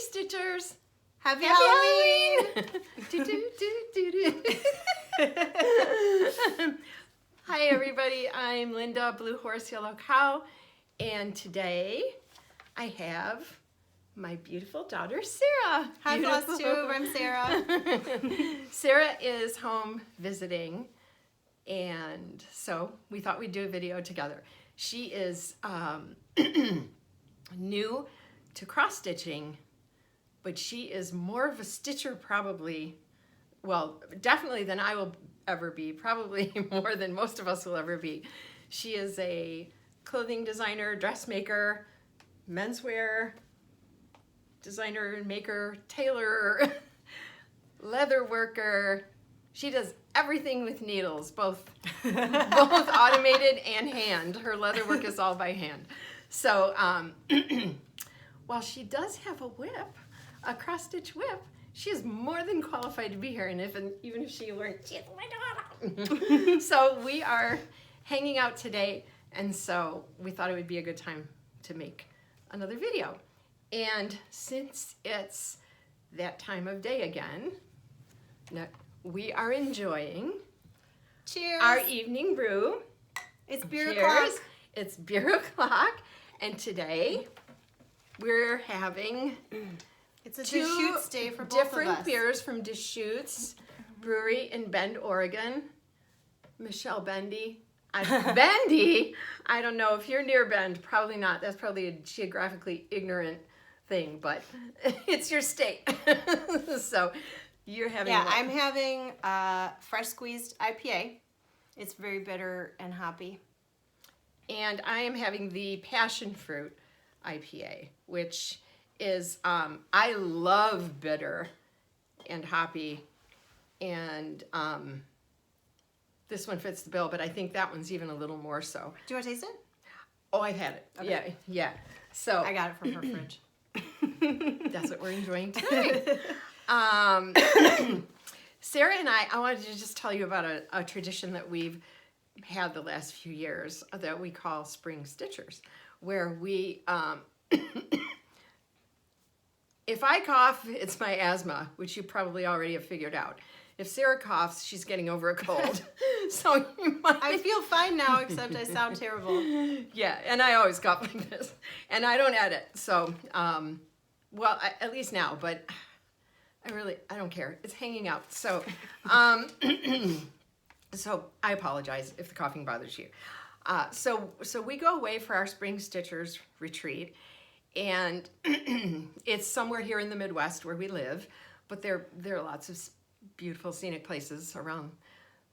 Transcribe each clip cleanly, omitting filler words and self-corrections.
Stitchers! Happy Halloween! Hi everybody, I'm Linda, Blue Horse Yellow Cow, and today I have my beautiful daughter Sarah. Hi FlossTube, I'm Sarah. Sarah is home visiting, and so we thought we'd do a video together. She is new to cross stitching, but she is more of a stitcher probably, well, definitely than I will ever be, probably more than most of us will ever be. She is a clothing designer, dressmaker, menswear designer, maker, tailor, leather worker. She does everything with needles, both automated and hand. Her leather work is all by hand. So while she does have a whip, a cross-stitch whip, she is more than qualified to be here, and even if she weren't, she's my daughter. So we are hanging out today, and so we thought it would be a good time to make another video. And since it's that time of day again, we are enjoying Cheers! Our evening brew. It's beer Cheers. o'clock. It's beer o'clock, and today we're having It's a two Deschutes day for both different of us. beers from Deschutes Brewery in Bend, Oregon. Michelle Bendy. Bendy? I don't know if you're near Bend. Probably not. That's probably a geographically ignorant thing, but it's your state. So you're having Yeah, what? I'm having fresh squeezed IPA. It's very bitter and hoppy. And I am having the passion fruit IPA, which is, I love bitter and hoppy, and this one fits the bill, but I think that one's even a little more so. Do you want to taste it? Oh, I've had it. Okay. Yeah. So I got it from her fridge. that's what we're enjoying today. Sarah and I wanted to just tell you about a tradition that we've had the last few years that we call Spring Stitchers, where we, if I cough, it's my asthma, which you probably already have figured out. If Sarah coughs, she's getting over a cold. So you might... I feel fine now, except I sound terrible. Yeah, and I always cough like this. And I don't edit, so, well, at least now, but I don't care. It's hanging out. So, so I apologize if the coughing bothers you. So we go away for our Spring Stitchers retreat, and it's somewhere here in the Midwest where we live, but there are lots of beautiful scenic places around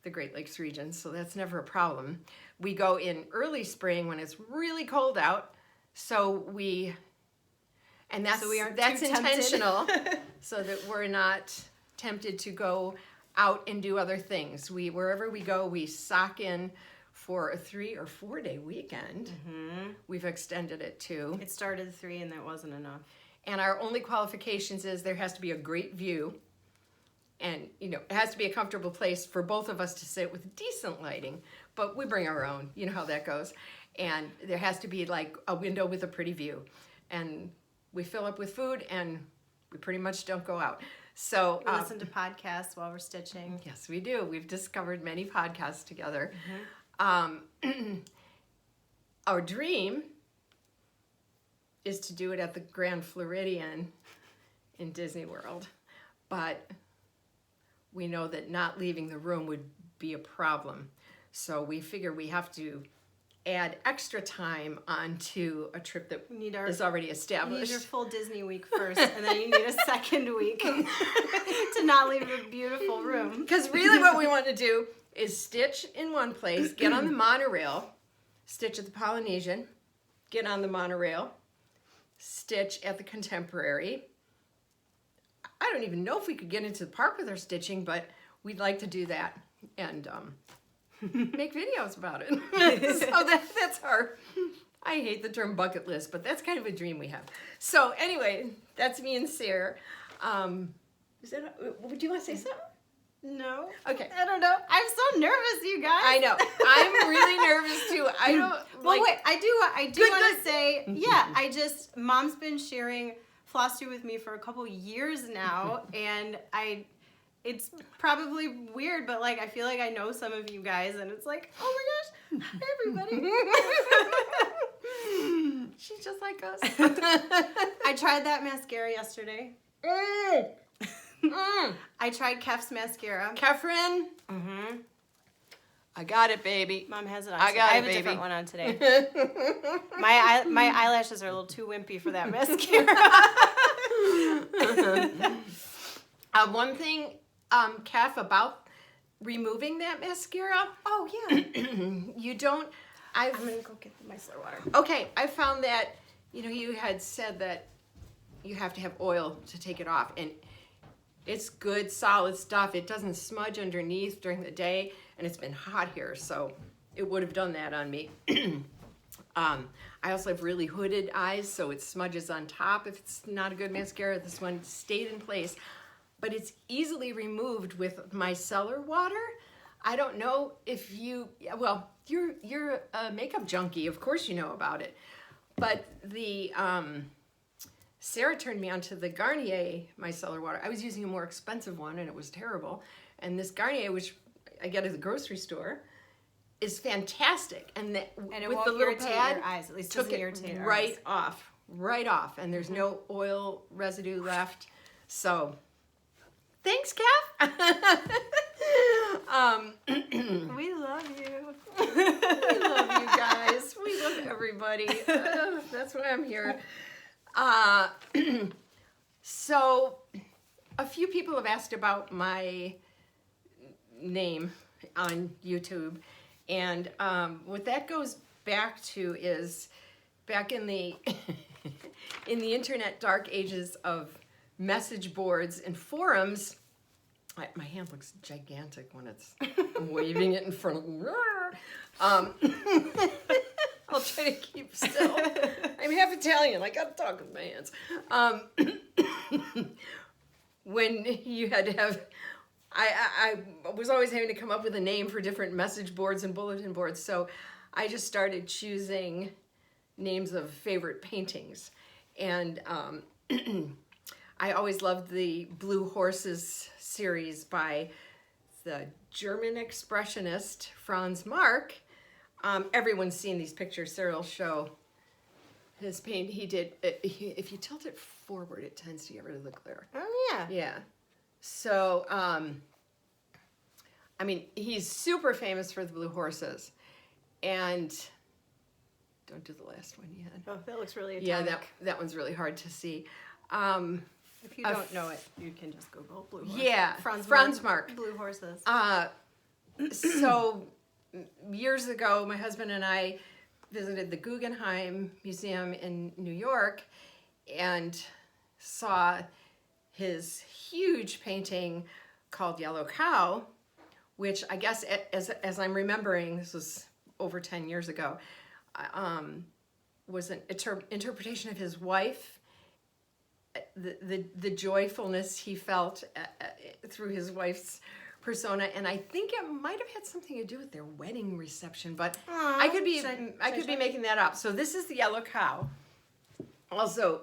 the Great Lakes region, so that's never a problem. We go in early spring when it's really cold out, and that's intentional, so that we're not tempted to go out and do other things. Wherever we go, we sock in for a 3 or 4 day weekend. Mm-hmm. We've extended it to. It started 3 and that wasn't enough. And our only qualifications is there has to be a great view, and it has to be a comfortable place for both of us to sit with decent lighting, but we bring our own, you know how that goes. And there has to be like a window with a pretty view, and we fill up with food, and we pretty much don't go out. So we listen to podcasts while we're stitching. Yes, we do. We've discovered many podcasts together. Mm-hmm. Our dream is to do it at the Grand Floridian in Disney World, but we know that not leaving the room would be a problem. So we figure we have to add extra time onto a trip that is already established. You need your full Disney week first, and then you need a second week to not leave a beautiful room. Because really what we want to do is stitch in one place, get on the monorail, stitch at the Polynesian, get on the monorail, stitch at the Contemporary. I don't even know if we could get into the park with our stitching, but we'd like to do that and make videos about it. So that's our, I hate the term bucket list, but that's kind of a dream we have. So anyway, that's me and Sarah. Do you want to say something? No. Okay. I don't know. I'm so nervous, you guys. I know. I'm really nervous too. I don't. Well, wait. I do want to say, yeah. Mom's been sharing FlossTube with me for a couple years now, and it's probably weird, but like I feel like I know some of you guys, and it's like, oh my gosh, hi everybody. She's just like us. I tried that mascara yesterday. I tried Kef's mascara. Kefren, I got it, baby. Mom has it on. I today. got I it, have a baby. different one on today. My eyelashes are a little too wimpy for that mascara. One thing, Kef, about removing that mascara. Oh yeah. You don't. I'm gonna go get my soda water. Okay, I found that, you had said that you have to have oil to take it off, and it's good, solid stuff. It doesn't smudge underneath during the day, and it's been hot here, so it would have done that on me. I also have really hooded eyes, so it smudges on top if it's not a good mascara. This one stayed in place, but it's easily removed with micellar water. I don't know if you're a makeup junkie, of course you know about it, but Sarah turned me on to the Garnier micellar water. I was using a more expensive one and it was terrible, and this Garnier, which I get at the grocery store, is fantastic, and it with won't the little irritate pad, your eyes. At least took doesn't it irritate our right eyes. off, and there's no oil residue left. So, thanks, Kath. We love you. We love you guys. We love everybody. That's why I'm here. So, a few people have asked about my name on YouTube, and what that goes back to is back in the in the internet dark ages of message boards and forums. My hand looks gigantic when I'm waving it in front of me. I'll try to keep still. I'm half Italian. I gotta talk with my hands. When you had to have, I was always having to come up with a name for different message boards and bulletin boards, so I just started choosing names of favorite paintings. And I always loved the Blue Horses series by the German expressionist Franz Marc. Everyone's seen these pictures. Sarah will show his paint. He did, if you tilt it forward, it tends to get rid of the glare. Oh yeah. Yeah. So, I mean, he's super famous for the Blue Horses. And don't do the last one yet. Oh, that looks really Yeah, atomic. that one's really hard to see. If you don't know it, you can just Google Blue Horses. Yeah, Franz Marc. Blue Horses. So years ago, my husband and I visited the Guggenheim Museum in New York and saw his huge painting called Yellow Cow, which I guess, as I'm remembering, this was over 10 years ago, was an interpretation of his wife, the joyfulness he felt through his wife's persona, and I think it might have had something to do with their wedding reception, but Aww, I could be making that up. So this is the Yellow Cow. Also,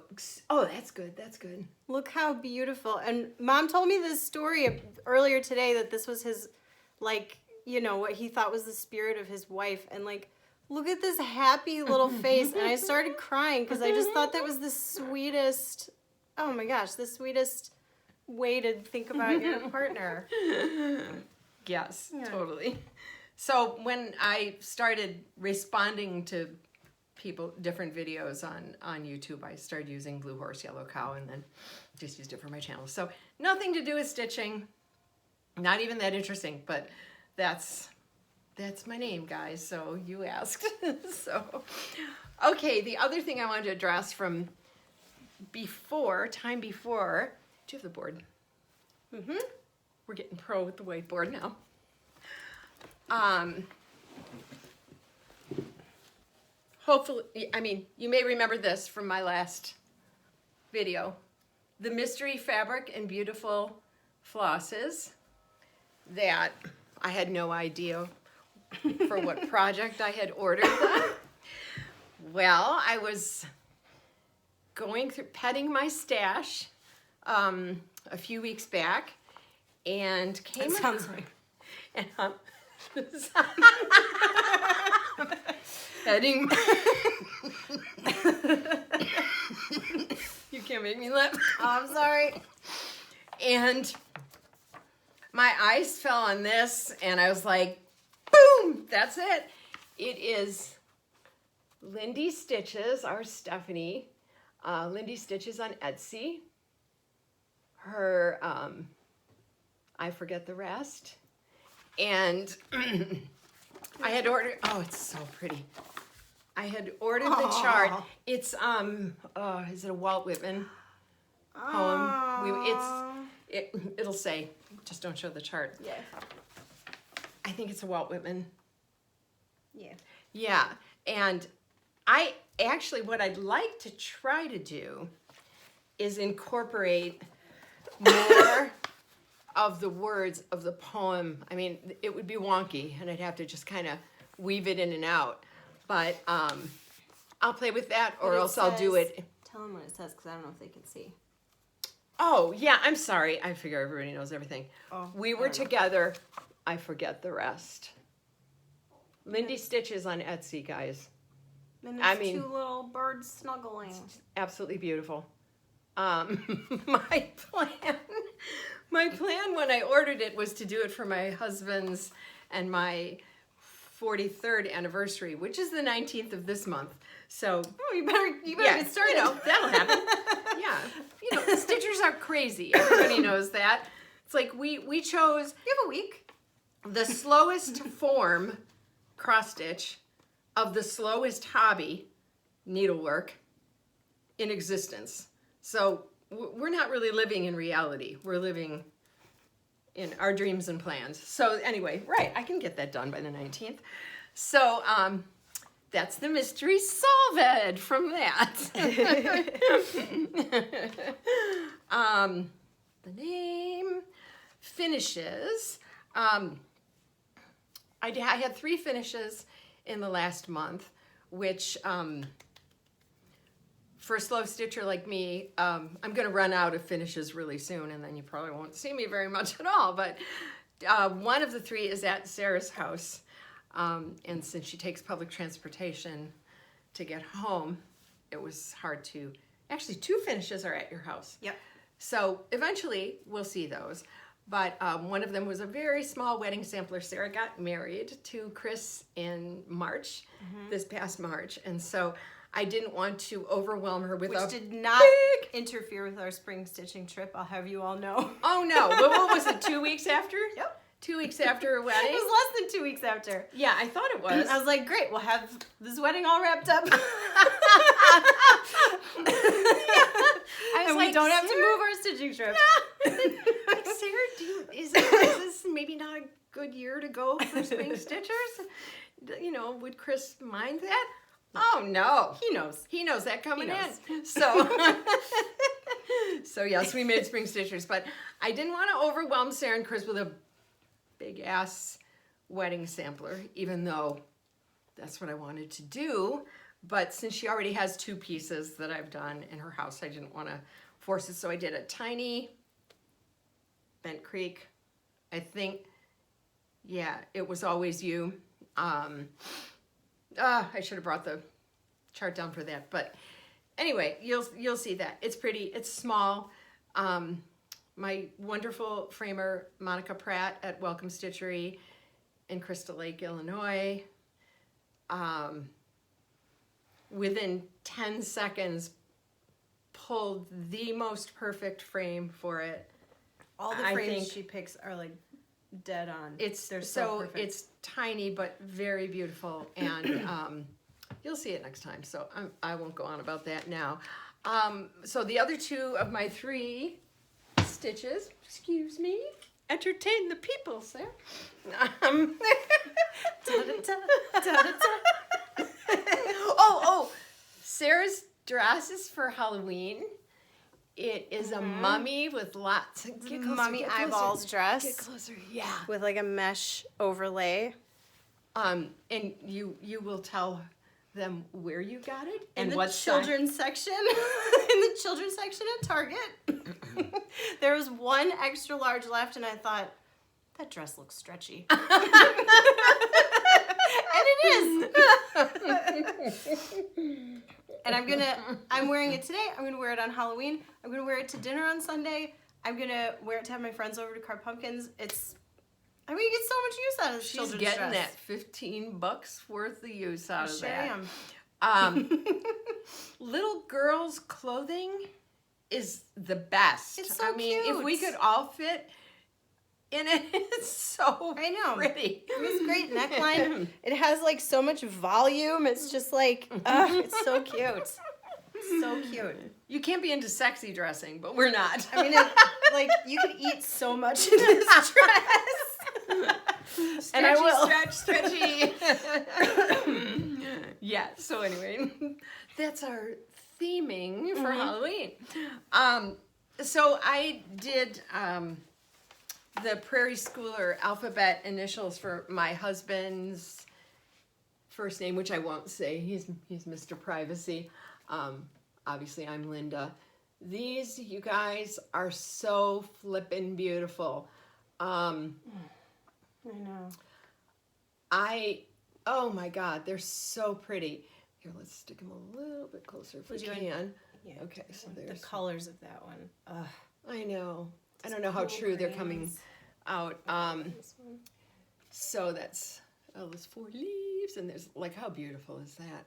oh, that's good. That's good. Look how beautiful. And Mom told me this story earlier today that this was his, like, what he thought was the spirit of his wife, and like, look at this happy little face. And I started crying because I just thought that was the sweetest, oh my gosh, the sweetest way to think about your partner. Yes, Yeah. totally. So when I started responding to different videos on YouTube, I started using Blue Horse, Yellow Cow, and then just used it for my channel. So nothing to do with stitching, not even that interesting, but that's my name, guys, so you asked. So, okay, the other thing I wanted to address from time before, do you have the board? Mm-hmm. We're getting pro with the whiteboard now. Hopefully, I mean, you may remember this from my last video. The mystery fabric and beautiful flosses that I had no idea for what project I had ordered them. Well, I was going through petting my stash a few weeks back, and came. That sounds like. And, petting. You can't make me laugh. Oh, I'm sorry. And my eyes fell on this, and I was like, boom, that's it. It is Lindy Stitches, our Stephanie. Lindy Stitches on Etsy. Her, I forget the rest. And I had ordered, oh, it's so pretty. I had ordered the chart. It's, is it a Walt Whitman poem? It'll say, just don't show the chart. Yeah. I think it's a Walt Whitman. Yeah. Yeah, and I actually, what I'd like to try to do is incorporate more of the words of the poem. I mean, it would be wonky, and I'd have to just kind of weave it in and out. But I'll play with that, or else I'll do it. Tell them what it says, because I don't know if they can see. Oh, yeah, I'm sorry. I figure everybody knows everything. Oh, We were together. I forget the rest. Lindy Stitches on Etsy, guys. And it's two little birds snuggling. Absolutely beautiful. My plan when I ordered it was to do it for my husband's and my 43rd anniversary, which is the 19th of this month. So you better get started. That'll happen. Yeah, the stitchers are crazy. Everybody knows that. It's like we chose. You have a week. The slowest form, cross stitch, of the slowest hobby, needlework, in existence. So we're not really living in reality. We're living in our dreams and plans. So anyway, right, I can get that done by the 19th. So that's the mystery solved from that. The name, finishes. I had 3 finishes in the last month, which for a slow stitcher like me, I'm going to run out of finishes really soon, and then you probably won't see me very much at all. But one of the 3 is at Sarah's house, and since she takes public transportation to get home, it was hard to... Actually, 2 finishes are at your house. Yep. So eventually, we'll see those. But one of them was a very small wedding sampler. Sarah got married to Chris in March, this past March. And so I didn't want to overwhelm her with Which a did not interfere with our spring stitching trip, I'll have you all know. Oh, no. Well, what was it, 2 weeks after? Yep. 2 weeks after her wedding? It was less than 2 weeks after. Yeah, I thought it was. I was like, great, we'll have this wedding all wrapped up. And we don't have to move our stitching trip. Like, Sarah, is this maybe not a good year to go for spring stitchers? Would Chris mind that? Oh, no. He knows. He knows that coming in. So, yes, we made spring stitchers. But I didn't want to overwhelm Sarah and Chris with a big-ass wedding sampler, even though that's what I wanted to do. But since she already has 2 pieces that I've done in her house, I didn't want to force it. So I did a tiny Bent Creek. I think, yeah, it was Always You. I should have brought the chart down for that. But anyway, you'll see that. It's pretty. It's small. My wonderful framer, Monica Pratt at Welcome Stitchery in Crystal Lake, Illinois, within 10 seconds pulled the most perfect frame for it. All the frames she picks are like dead on. They're so perfect. It's tiny but very beautiful, and you'll see it next time. So I won't go on about that now. So the other 2 of my 3 stitches, excuse me, entertain the people, sir. Oh, Sarah's dress is for Halloween. It is a mummy with lots of mummy eyeballs dress. Get closer, yeah. With like a mesh overlay. And you will tell them where you got it In and the what children's section, in the children's section at Target, there was one extra large left, and I thought, that dress looks stretchy. And it is. And I'm wearing it today. I'm gonna wear it on Halloween. I'm gonna wear it to dinner on Sunday. I'm gonna wear it to have my friends over to carve pumpkins. You get so much use out of this She's children's getting dress. that $15 worth of use out of Sure that. am. Little girls' clothing is the best. It's so I mean, if we cute. could all fit in it, it's so I know. pretty. It's great neckline. It has like so much volume. It's just like, it's so cute. So cute. You can't be into sexy dressing, but we're not. I mean, like you could eat so much in this dress. Stretchy, And I will. stretchy. Yeah, so anyway, that's our theming for Halloween. So I did the Prairie Schooler alphabet initials for my husband's first name, which I won't say. He's Mr. Privacy. Obviously, I'm Linda. These, you guys, are so flippin' beautiful. I know. Oh my God, they're so pretty. Here, let's stick them a little bit closer if we can. Yeah. Okay, so The there's. colors of that one. Ugh. I know. I don't know how cool true they're coming greens. out. This one. So that's there's 4 leaves, and there's like, how beautiful is that?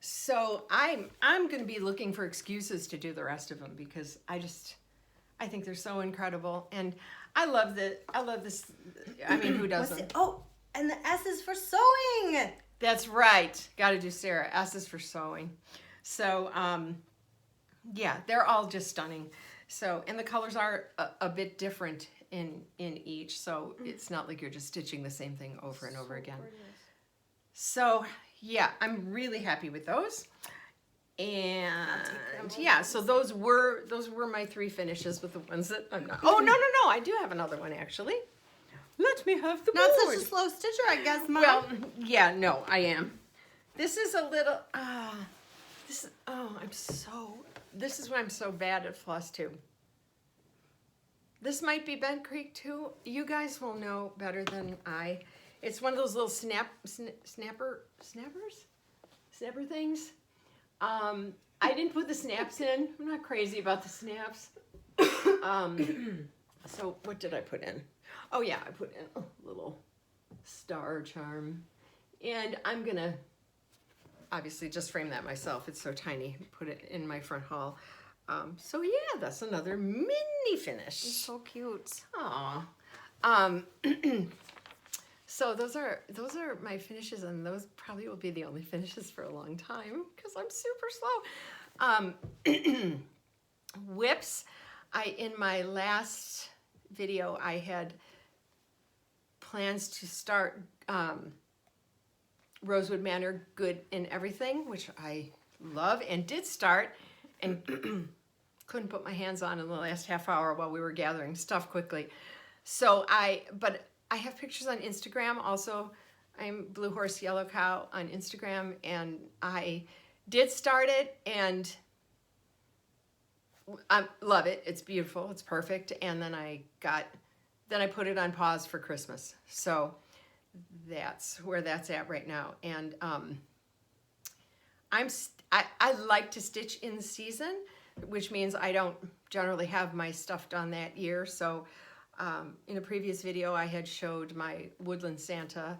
So I'm going to be looking for excuses to do the rest of them because I think they're so incredible, and I love this. I mean, who doesn't? What's it? Oh, and the S is for sewing. That's right. Got to do Sarah. S is for sewing. So yeah, they're all just stunning. So, and the colors are a bit different in each, so it's not like you're just stitching the same thing over and over again. Gorgeous. So yeah, I'm really happy with those. And yeah, so those were my 3 finishes with the ones that I'm not. Oh, no, I do have another one actually. Let me have the Not board. such a slow stitcher, I guess, Mom. Well, yeah, no, I am. This is a little this is why I'm so bad at FlossTube. This might be Bent Creek too. You guys will know better than I. It's one of those little snapper things. I didn't put the snaps in. I'm not crazy about the snaps. So what did I put in? Oh yeah, I put in a little star charm. And I'm gonna obviously just frame that myself. It's so tiny. Put it in my front hall. So yeah, that's another mini finish. It's so cute. Aw. So those are my finishes, and those probably will be the only finishes for a long time because I'm super slow. Whips. In my last video, I had plans to start Rosewood Manor Good in Everything, which I love and did start, and couldn't put my hands on in the last half hour while we were gathering stuff quickly. So but I have pictures on Instagram also. I'm Blue Horse Yellow Cow on Instagram, and I did start it, and I love it. It's beautiful. It's perfect. And then I put it on pause for Christmas. So that's where that's at right now. And I like to stitch in season, which means I don't generally have my stuff done that year. So in a previous video, I had showed my Woodland Santa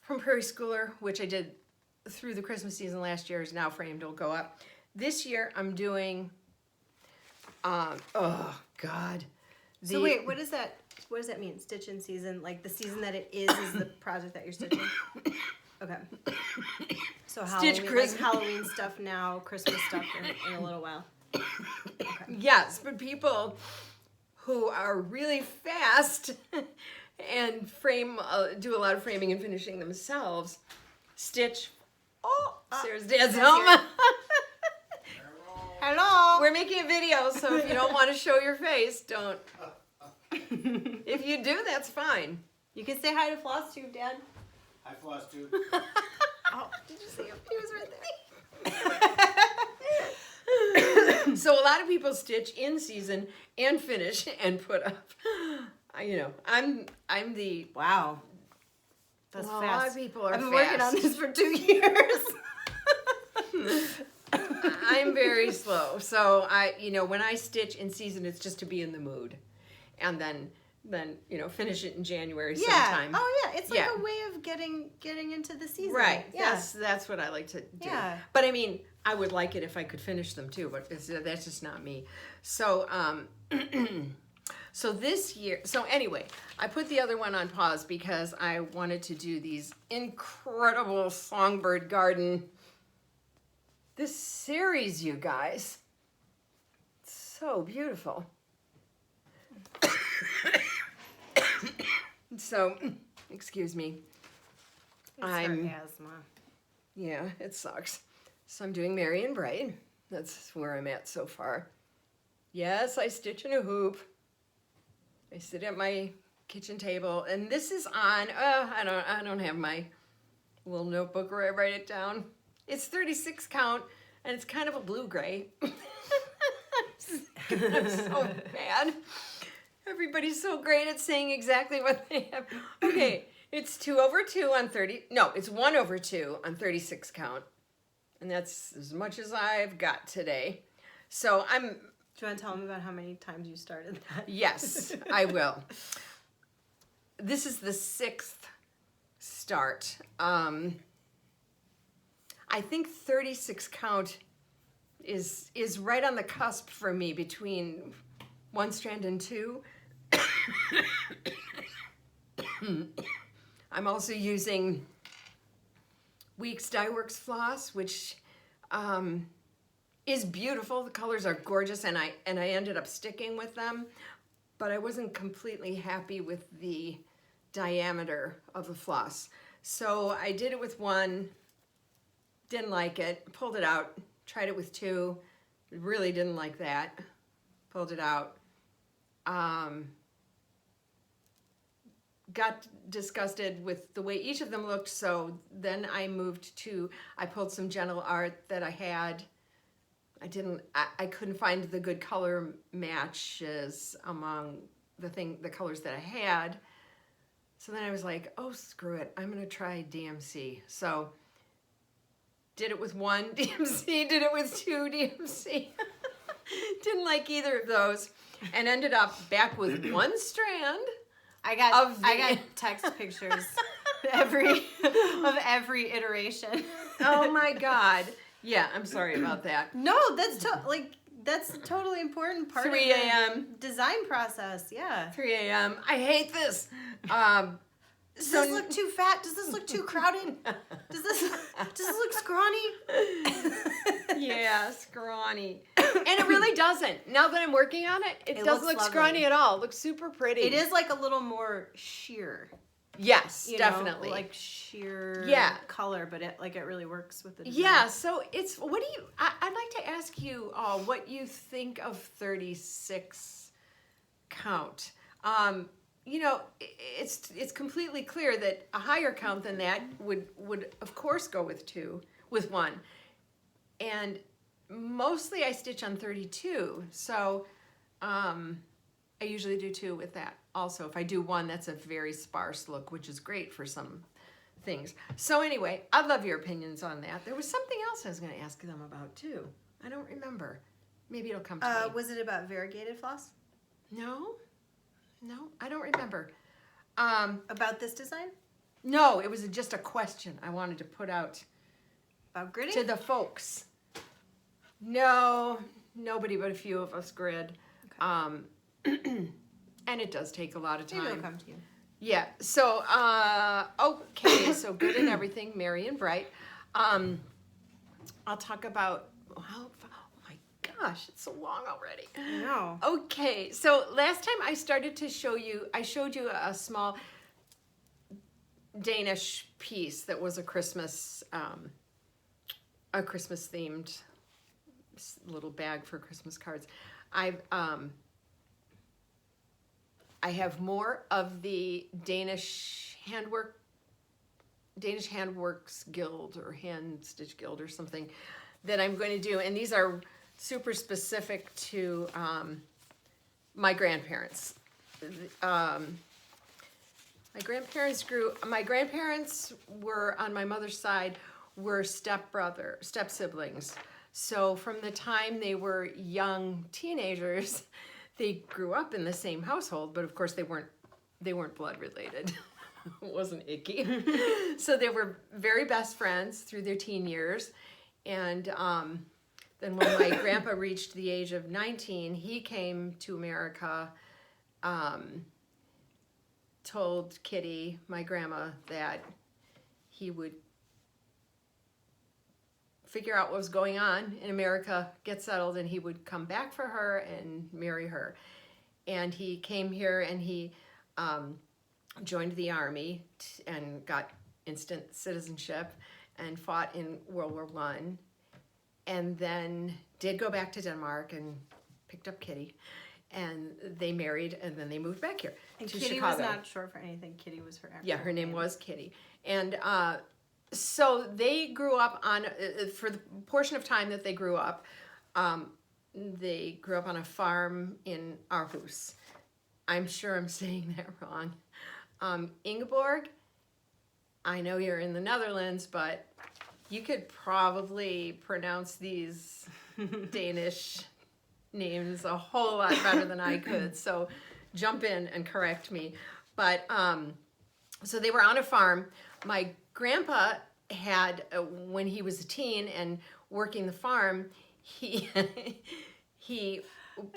from Prairie Schooler, which I did through the Christmas season last year, is now framed. It'll go up. This year, I'm doing, oh God. So wait, what does that mean? Stitch in season, like the season that it is the project that you're stitching. Okay. So Halloween stuff now, Christmas stuff in a little while. Okay. Yes, but people who are really fast and do a lot of framing and finishing themselves, stitch. Oh, Sarah's dad's home. Hello. We're making a video, so if you don't want to show your face, don't. If you do, that's fine. You can say hi to FlossTube, Dad. Hi, FlossTube. Oh, did you see him? He was right there. So a lot of people stitch in season and finish and put up. I'm the Wow. That's well, fast. a lot of people are I've been fast. working on this for 2 years. I'm very slow. So when I stitch in season, it's just to be in the mood, and then finish it in January sometime. Oh yeah, it's like a way of getting into the season. Right. Yeah. That's what I like to do. Yeah. But I mean, I would like it if I could finish them too, but that's just not me. So so this year, so anyway, I put the other one on pause because I wanted to do these incredible songbird garden. This series, you guys, so beautiful. So, excuse me. It's asthma. Yeah, it sucks. So I'm doing Merry and Bright. That's where I'm at so far. Yes, I stitch in a hoop. I sit at my kitchen table, and this is on. I don't have my little notebook where I write it down. It's 36 count, and it's kind of a blue gray. I'm so bad. Everybody's so great at saying exactly what they have. Okay, it's 2/2 on 30. No, it's 1/2 on 36 count, and that's as much as I've got today. So I'm. Do you want to tell me about how many times you started that? Yes, I will. This is the 6th start. I think 36 count is right on the cusp for me between 1 strand and 2. I'm also using Weeks Dye Works floss, which is beautiful. The colors are gorgeous, and I ended up sticking with them, but I wasn't completely happy with the diameter of the floss. So I did it with 1, didn't like it, pulled it out, tried it with 2, really didn't like that, pulled it out. Got disgusted with the way each of them looked, so then I pulled some Gentle Art that I had. I couldn't find the good color matches among the colors that I had. So then I was like, oh, screw it. I'm going to try DMC. So did it with 1 DMC, did it with 2 DMC. Didn't like either of those, and ended up back with 1 strand. I got text pictures of every iteration. Oh my God. Yeah, I'm sorry about that. No, that's a totally important part 3 of a.m. the design process. Yeah. 3 a.m. I hate this. Does this look too fat? Does this look too crowded? Does this look scrawny? Yeah, scrawny. And it really doesn't. Now that I'm working on it, it doesn't look scrawny at all. It looks super pretty. It is like a little more sheer. Yes, definitely. Like sheer color, but it really works with the design. Yeah, so I'd like to ask you all what you think of 36 count. It's completely clear that a higher count than that would of course go with 1. And mostly I stitch on 32. So I usually do 2 with that. Also, if I do 1, that's a very sparse look, which is great for some things. So anyway, I'd love your opinions on that. There was something else I was going to ask them about too. I don't remember. Maybe it'll come to me. Was it about variegated floss? No, I don't remember. About this design? No, it was just a question I wanted to put out About gridding? to the folks. No, nobody but a few of us grid. Okay. And it does take a lot of time. Maybe it'll come to you. Yeah, so, okay, so good and everything, Merry and Bright. I'll talk about, oh my gosh, it's so long already. I know. Okay, so last time I showed you a small Danish piece that was a Christmas themed little bag for Christmas cards. I have more of the Danish handwork Danish Handworks Guild or Hand Stitch Guild or something that I'm going to do. And these are super specific to my grandparents. My grandparents were, on my mother's side, were step siblings. So from the time they were young teenagers, they grew up in the same household, but of course they weren't blood related. It wasn't icky. So they were very best friends through their teen years. And then when my grandpa reached the age of 19, he came to America, told Kitty, my grandma, that he would figure out what was going on in America, get settled, and he would come back for her and marry her. And he came here and he joined the army and got instant citizenship and fought in World War I, and then did go back to Denmark and picked up Kitty, and they married, and then they moved back here And to Kitty Chicago. was not short for anything. Kitty was her actual Yeah, her name was Kitty. And so they grew up on, for the portion of time that they grew up on a farm in Aarhus. I'm sure I'm saying that wrong. Ingeborg, I know you're in the Netherlands, but you could probably pronounce these Danish names a whole lot better than I could. So jump in and correct me. But so they were on a farm. My grandpa had, when he was a teen and working the farm, he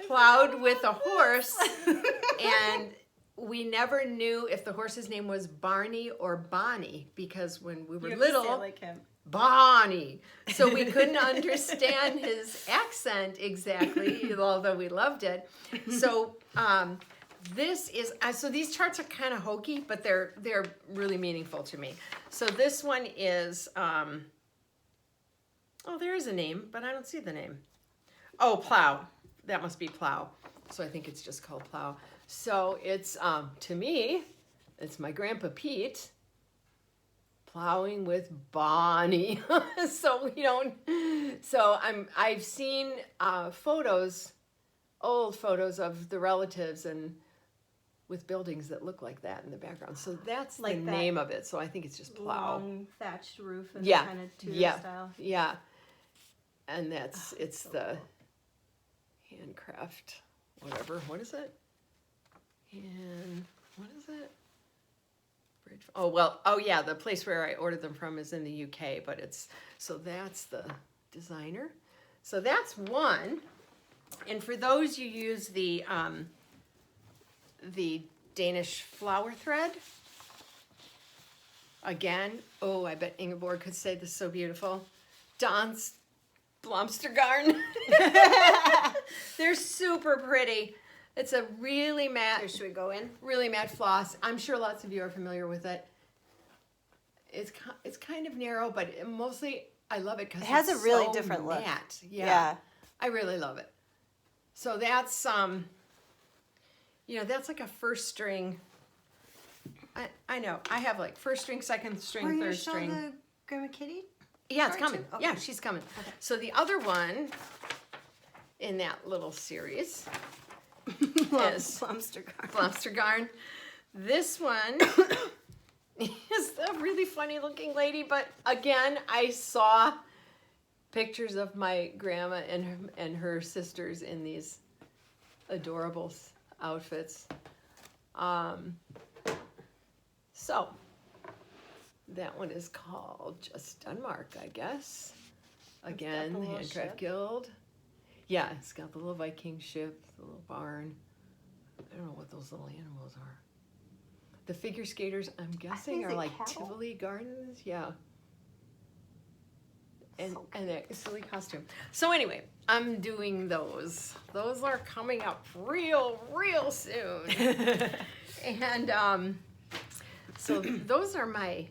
plowed with a horse, and we never knew if the horse's name was Barney or Bonnie, because when we were little, say it like him. Bonnie. So we couldn't understand his accent exactly, although we loved it. So so these charts are kind of hokey, but they're really meaningful to me. So this one is, oh, there is a name, but I don't see the name. Oh, Plow. That must be Plow. So I think it's just called Plow. So it's, to me, it's my grandpa Pete plowing with Bonnie. So I've seen old photos of the relatives and with buildings that look like that in the background. So that's like the name of it. So I think it's just Plow. Long thatched roof and Yeah. kind of Tudor style. Yeah. And it's so the cool. Handcraft, whatever. What is it? What is it? The place where I ordered them from is in the UK, but that's the designer. So that's one. And for those, you use the Danish flower thread. Again, I bet Ingeborg could say this so beautiful. Dans Blomstergarn. They're super pretty. It's a really matte. Here, should we go in? Really matte floss. I'm sure lots of you are familiar with it. It's kind of narrow, but mostly I love it because it has a really so different look. Matte. Yeah, I really love it. So that's that's like a first string. I know I have like first string, second string, third string. The Grandma Kitty? Yeah, it's coming. Okay. Yeah, she's coming. Okay. So the other one in that little series is Blomstergarn. This one is a really funny looking lady, but again, I saw pictures of my grandma and her sisters in these adorable outfits. So that one is called just Denmark, I guess. Again, the Handcraft Guild. Yeah, it's got the little Viking ship, the little barn. I don't know what those little animals are. The figure skaters, I'm guessing, are like cattle? Tivoli Gardens. Yeah. And a silly costume. So anyway, I'm doing those. Those are coming up real soon. And so those are my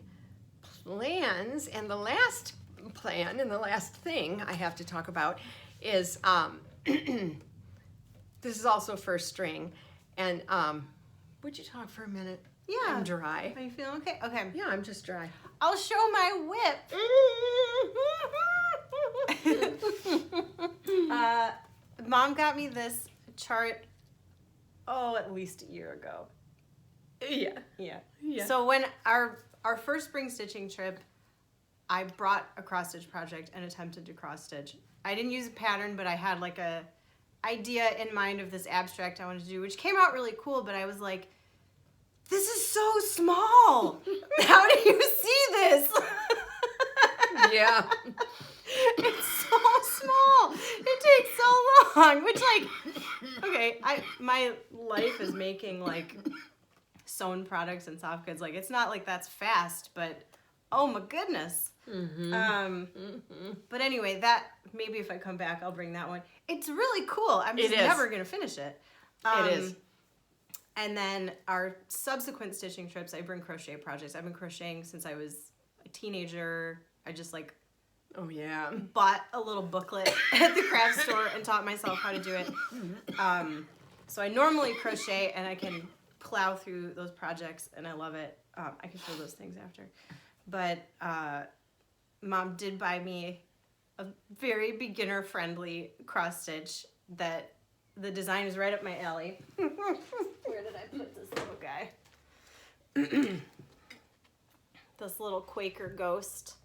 plans. And the last plan and the last thing I have to talk about is this is also first string. And would you talk for a minute? Yeah. I'm dry. Are you feeling okay? Okay. Yeah, I'm just dry. I'll show my whip. Mom got me this chart, at least a year ago. Yeah. Yeah. Yeah. So when our first spring stitching trip, I brought a cross stitch project and attempted to cross stitch. I didn't use a pattern, but I had like a idea in mind of this abstract I wanted to do, which came out really cool, but I was like, this is so small. How do you see this? Yeah. It's so small. It takes so long. Which, like, okay, my life is making like sewn products and soft goods. Like, it's not like that's fast, but oh my goodness. But anyway, that maybe if I come back, I'll bring that one. It's really cool. I'm just never gonna finish it. It is. And then our subsequent stitching trips, I bring crochet projects. I've been crocheting since I was a teenager. I just like Oh yeah. bought a little booklet at the craft store and taught myself how to do it. So I normally crochet and I can plow through those projects and I love it. I can show those things after. But Mom did buy me a very beginner-friendly cross stitch that the design is right up my alley. Where did I put this little guy? This little Quaker ghost.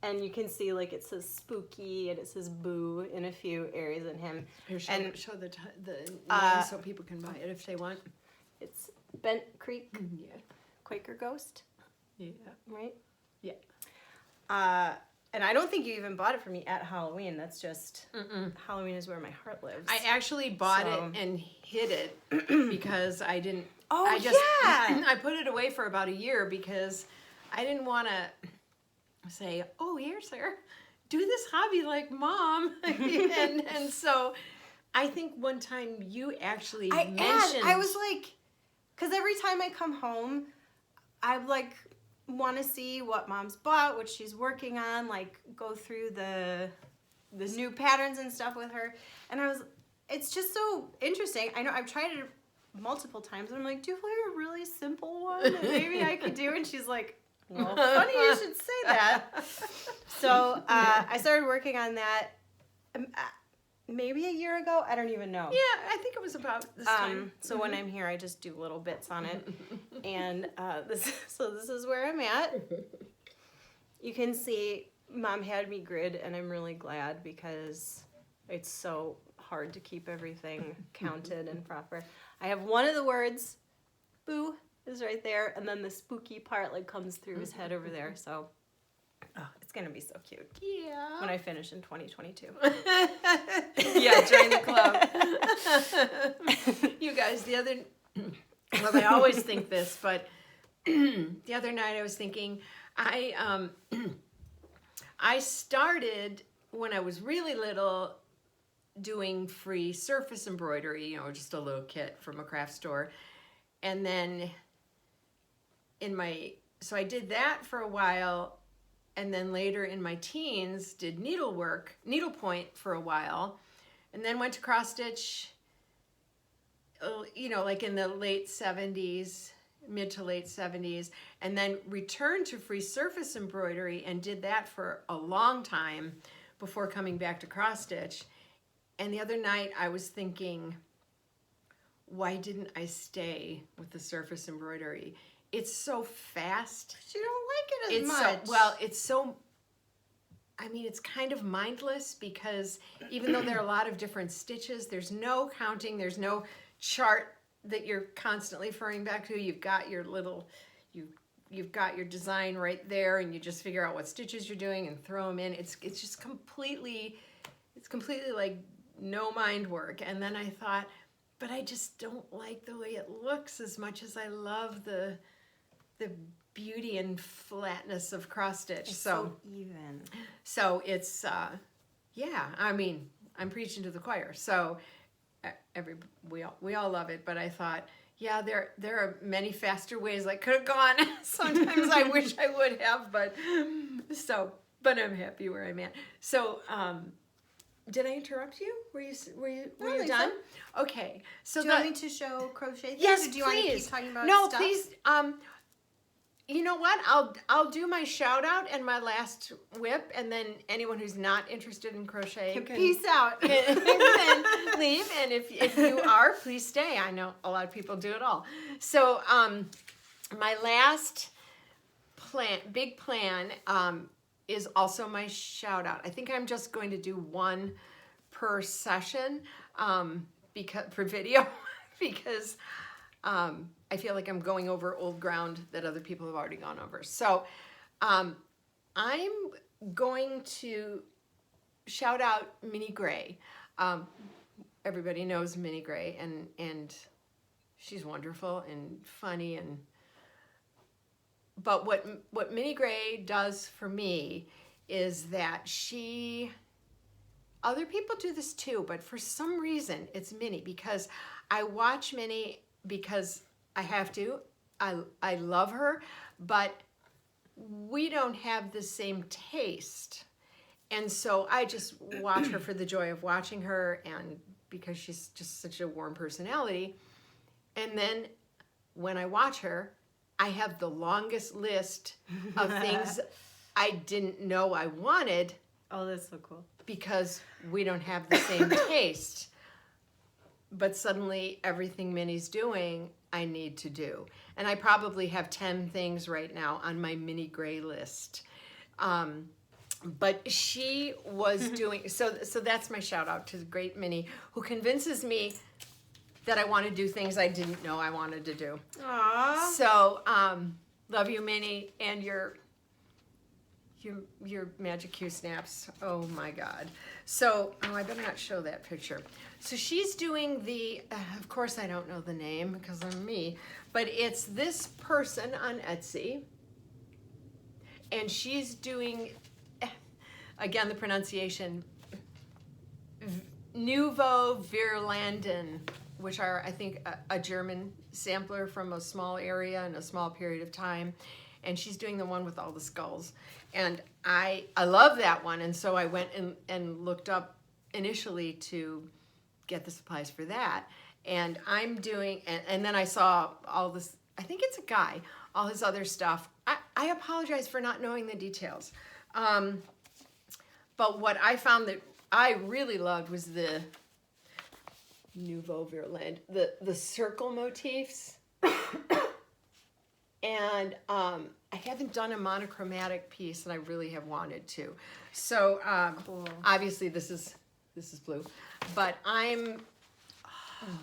And you can see like it says spooky and it says boo in a few areas in him. Here, show the name so people can buy it if they want. It's Bent Creek Yeah. Quaker Ghost, Yeah. right? Yeah. And I don't think you even bought it for me at Halloween. That's just Halloween is where my heart lives. I actually bought it and hid it because I didn't. Oh, I put it away for about a year because I didn't want to say, "Oh, here, sir, do this hobby like Mom," and so I think one time you actually mentioned. I was like, because every time I come home, I like want to see what Mom's bought, what she's working on, like go through the new patterns and stuff with her. And it's just so interesting. I know I've tried it multiple times and I'm like, do you have like a really simple one that maybe I could do? And she's like, well, funny you should say that. So I started working on that maybe a year ago. I don't even know. Yeah, I think it was about this time. So when I'm here, I just do little bits on it. And this is where I'm at. You can see Mom had me grid, and I'm really glad because it's so hard to keep everything counted and proper. I have one of the words, boo, is right there, and then the spooky part like comes through his head over there. So it's gonna be so cute. Yeah. When I finish in 2022. Yeah, join the club. You guys, well, I always think this, but the other night I was thinking, I started when I was really little doing free surface embroidery, just a little kit from a craft store. And then so I did that for a while. And then later in my teens, did needlepoint for a while, and then went to cross stitch, like in the late 70s, mid to late 70s, and then returned to free surface embroidery and did that for a long time before coming back to cross stitch. And the other night I was thinking, why didn't I stay with the surface embroidery? It's so fast. You don't like it as much. It's kind of mindless because even though there are a lot of different stitches, there's no counting, there's no chart that you're constantly referring back to. You've got your you've got your design right there, and you just figure out what stitches you're doing and throw them in. It's just completely like no mind work. And then I thought, but I just don't like the way it looks as much as I love the beauty and flatness of cross stitch. It's so even. So it's I'm preaching to the choir. So we all love it, but I thought, yeah, there are many faster ways I could have gone. Sometimes I wish I would have, but I'm happy where I'm at. So did I interrupt you? Were you I don't think done? Okay. So Do you want me to show crochet things? yes, Or do you please. want to keep talking about no, stuff? please. You know what? I'll do my shout out and my last whip, and then anyone who's not interested in crochet can Peace out. can leave. And if you are, please stay. I know a lot of people do it all. So my last big plan is also my shout out. I think I'm just going to do one per session because for video because I feel like I'm going over old ground that other people have already gone over. So I'm going to shout out Minnie Gray. Everybody knows Minnie Gray, and she's wonderful and funny. But what Minnie Gray does for me is that other people do this too, but for some reason it's Minnie, because I watch Minnie because I have to. I love her, but we don't have the same taste. And so I just watch her for the joy of watching her, and because she's just such a warm personality. And then when I watch her, I have the longest list of things I didn't know I wanted. Oh, that's so cool. Because we don't have the same taste. But suddenly everything Minnie's doing, I need to do. And I probably have 10 things right now on my Minnie Gray list. But she was doing, so that's my shout out to the great Minnie, who convinces me that I want to do things I didn't know I wanted to do. Aww. So, love you, Minnie, and your magic Q snaps. Oh my God. So, I better not show that picture. So she's doing of course I don't know the name because I'm me, but it's this person on Etsy, and she's doing, again, the pronunciation, Nouveau Virlanden, which are, I think, a German sampler from a small area in a small period of time. And she's doing the one with all the skulls. And I love that one. And so I went and looked up initially to get the supplies for that. And I'm doing, and then I saw all this, I think it's a guy, all his other stuff. I apologize for not knowing the details. But what I found that I really loved was the Nouveau Virland, the circle motifs. And I haven't done a monochromatic piece, and I really have wanted to. So Cool. obviously this is blue, but I'm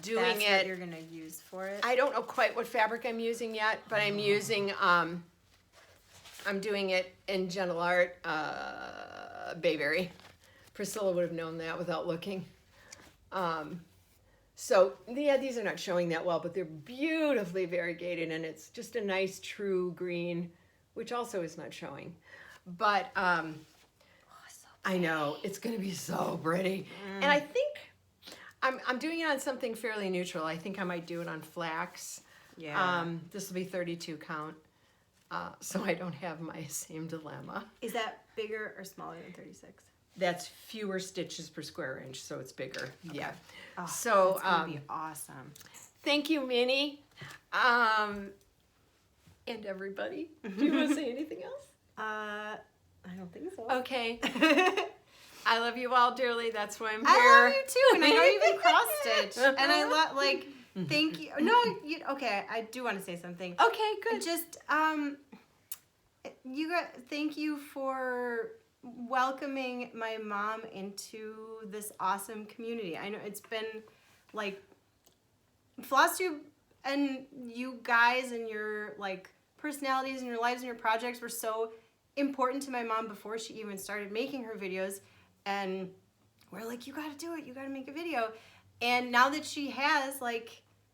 doing That's it. what you're gonna use for it. I don't know quite what fabric I'm using yet, but I'm using I'm doing it in Gentle Art Bayberry. Priscilla would have known that without looking. So yeah, these are not showing that well, but they're beautifully variegated, and it's just a nice true green, which also is not showing. But so I know it's going to be so pretty, and I think I'm doing it on something fairly neutral. I think I might do it on flax. Yeah. This will be 32 count, so I don't have my same dilemma. Is that bigger or smaller than 36? That's fewer stitches per square inch, so it's bigger. Okay. Yeah. Oh, So that's gonna be awesome. thank you, Minnie, and everybody. Do you want to say anything else? I don't think so. Okay. I love you all dearly. That's why I'm here. I love you too, and I know you've been cross stitch, and I love thank you. No, okay. I do want to say something. Okay, good. Just you guys, thank you for welcoming my mom into this awesome community. I know it's been like FlossTube and you guys and your personalities and your lives and your projects were so important to my mom before she even started making her videos, and we're like, you gotta do it, you gotta make a video. And now that she has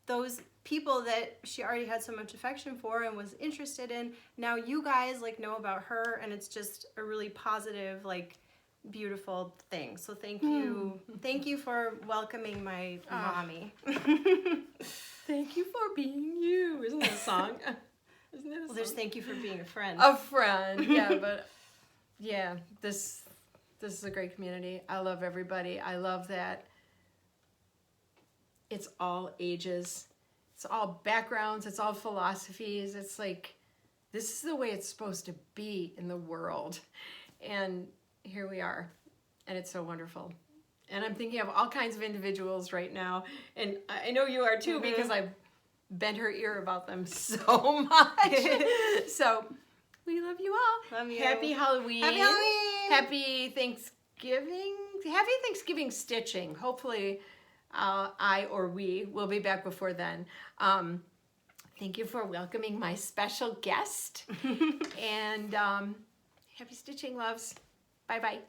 those people that she already had so much affection for and was interested in, now you guys know about her, and it's just a really positive, beautiful thing. So thank you. Thank you for welcoming my mommy. Thank you for being you. Isn't that a song? Isn't that a song? Well, there's thank you for being a friend. A friend, yeah, but yeah, this This is a great community. I love everybody. I love that it's all ages. It's all backgrounds. It's all philosophies. It's like, this is the way it's supposed to be in the world. And here we are. And it's so wonderful. And I'm thinking of all kinds of individuals right now. And I know you are too, because I've bent her ear about them so much. So we love you all. Love you. Happy Halloween. Happy Halloween. Happy Thanksgiving. Happy Thanksgiving stitching. Hopefully I or we will be back before then. Thank you for welcoming my special guest. And happy stitching, loves. Bye-bye.